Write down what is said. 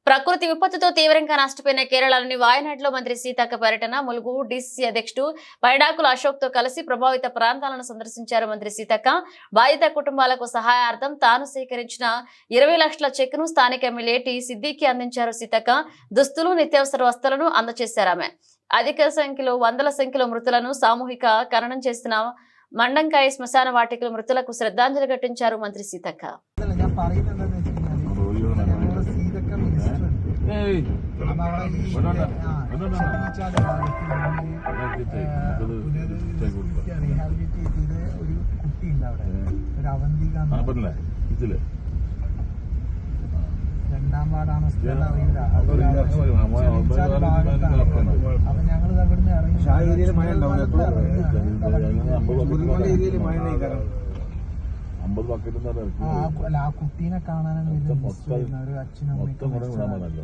ప్రకృతి విపత్తుతో తీవ్రంగా నష్టపోయిన కేరళలోని వాయనాడ్లో మంత్రి సీతక్క పర్యటన. ములుగు డీసీసీ అధ్యక్షుడు పైడాకుల అశోక్ తో కలిసి ప్రభావిత ప్రాంతాలను సందర్శించారు మంత్రి సీతక్క. బాధిత కుటుంబాలకు సహాయార్థం తాను సేకరించిన 20 లక్షల చెక్కును స్థానిక ఎమ్మెల్యే టి సిద్దికి అందించారు సీతక్క. దుస్తులు, నిత్యావసర వస్తువులను అందజేశారు ఆమె. వందల సంఖ్యలో మృతులను సామూహిక ఖననం చేసిన మండంకాయ శ్మశాన వాటికలు మృతులకు శ్రద్ధాంజలి ఘటించారు మంత్రి సీతక్క. രണ്ടാം വാർഡാണ് സ്ഥലം അറിയില്ല. അപ്പൊ ഞങ്ങൾ അവിടുന്ന് ഇറങ്ങി ആ കുട്ടീനെ കാണാനാണ് ഒരു അച്ഛനും അമ്മയും